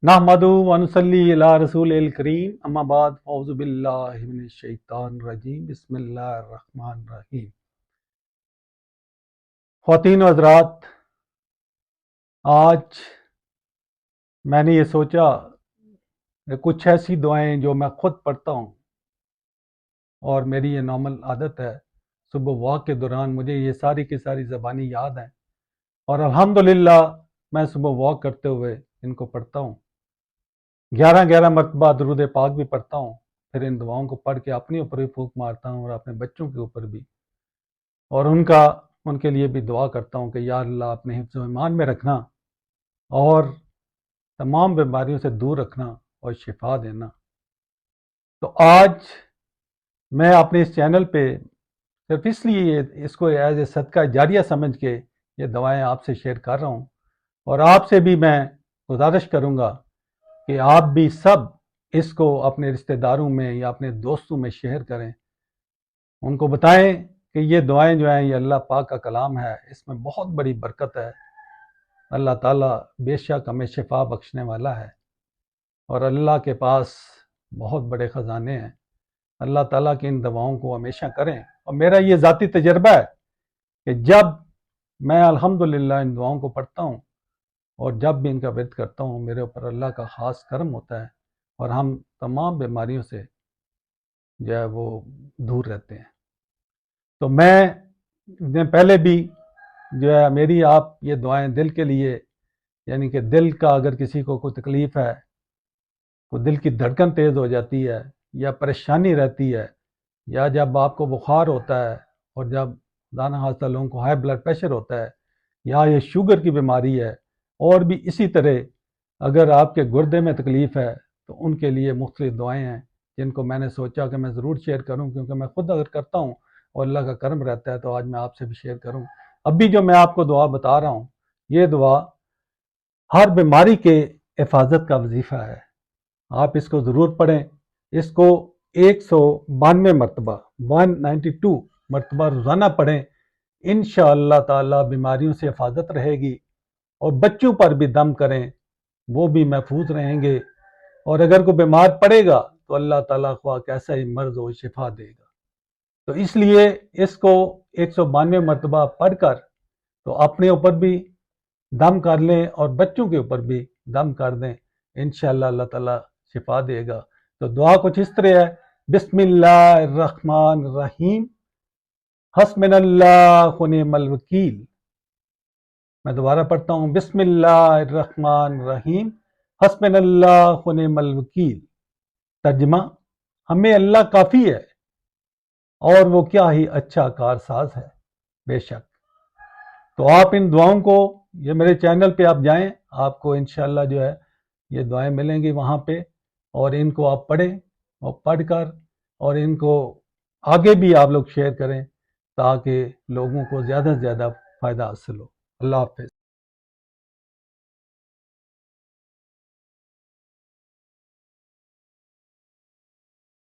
نحمدہ ونصلی علی رسول الکریم اما بعد اعوذ باللہ من الشیطان الرجیم بسم اللہ الرحمن الرحیم۔ خواتین و حضرات، آج میں نے یہ سوچا کہ کچھ ایسی دعائیں جو میں خود پڑھتا ہوں اور میری یہ نارمل عادت ہے، صبح واک کے دوران مجھے یہ ساری کی ساری زبانی یاد ہیں اور الحمدللہ میں صبح واک کرتے ہوئے ان کو پڑھتا ہوں۔ 11 مرتبہ درود پاک بھی پڑھتا ہوں، پھر ان دعاؤں کو پڑھ کے اپنے اوپر بھی پھونک مارتا ہوں اور اپنے بچوں کے اوپر بھی، اور ان کے لیے بھی دعا کرتا ہوں کہ یا اللہ اپنے حفظ و ایمان میں رکھنا اور تمام بیماریوں سے دور رکھنا اور شفا دینا۔ تو آج میں اپنے اس چینل پہ صرف اس لیے اس کو ایز اے صدقہ جاریہ سمجھ کے یہ دعائیں آپ سے شیئر کر رہا ہوں، اور آپ سے بھی میں گزارش کروں گا کہ آپ بھی سب اس کو اپنے رشتہ داروں میں یا اپنے دوستوں میں شیئر کریں، ان کو بتائیں کہ یہ دعائیں جو ہیں یہ اللہ پاک کا کلام ہے، اس میں بہت بڑی برکت ہے۔ اللہ تعالیٰ بے شک ہمیں شفا بخشنے والا ہے اور اللہ کے پاس بہت بڑے خزانے ہیں۔ اللہ تعالیٰ کی ان دعاؤں کو ہمیشہ کریں، اور میرا یہ ذاتی تجربہ ہے کہ جب میں الحمدللہ ان دعاؤں کو پڑھتا ہوں اور جب بھی ان کا ورد کرتا ہوں، میرے اوپر اللہ کا خاص کرم ہوتا ہے اور ہم تمام بیماریوں سے جو ہے وہ دور رہتے ہیں۔ تو میں پہلے بھی جو ہے میری آپ یہ دعائیں دل کے لیے، یعنی کہ دل کا اگر کسی کو کوئی تکلیف ہے، کوئی دل کی دھڑکن تیز ہو جاتی ہے یا پریشانی رہتی ہے، یا جب آپ کو بخار ہوتا ہے، اور جب دانہ خاصہ لوگوں کو ہائی بلڈ پریشر ہوتا ہے، یا یہ شوگر کی بیماری ہے، اور بھی اسی طرح اگر آپ کے گردے میں تکلیف ہے تو ان کے لیے مختلف دعائیں ہیں جن کو میں نے سوچا کہ میں ضرور شیئر کروں، کیونکہ میں خود اگر کرتا ہوں اور اللہ کا کرم رہتا ہے تو آج میں آپ سے بھی شیئر کروں۔ اب بھی جو میں آپ کو دعا بتا رہا ہوں، یہ دعا ہر بیماری کے حفاظت کا وظیفہ ہے، آپ اس کو ضرور پڑھیں۔ اس کو 192 مرتبہ 192 مرتبہ روزانہ پڑھیں، انشاءاللہ تعالی بیماریوں سے حفاظت رہے گی، اور بچوں پر بھی دم کریں، وہ بھی محفوظ رہیں گے، اور اگر کوئی بیمار پڑے گا تو اللہ تعالیٰ خواہ کیسا ہی مرض ہو شفا دے گا۔ تو اس لیے اس کو 192 مرتبہ پڑھ کر تو اپنے اوپر بھی دم کر لیں اور بچوں کے اوپر بھی دم کر دیں، انشاءاللہ اللہ تعالیٰ شفا دے گا۔ تو دعا کچھ اس طرح ہے: بسم اللہ الرحمن الرحیم، حسبنا اللہ ونعم الوکیل۔ میں دوبارہ پڑھتا ہوں: بسم اللہ الرحمن الرحیم، حسبنا اللہ ونعم الوکیل۔ ترجمہ: ہمیں اللہ کافی ہے اور وہ کیا ہی اچھا کارساز ہے، بے شک۔ تو آپ ان دعاؤں کو، یہ میرے چینل پہ آپ جائیں، آپ کو انشاءاللہ جو ہے یہ دعائیں ملیں گی وہاں پہ، اور ان کو آپ پڑھیں، اور پڑھ کر اور ان کو آگے بھی آپ لوگ شیئر کریں تاکہ لوگوں کو زیادہ سے زیادہ فائدہ حاصل ہو۔ اللہ حافظ۔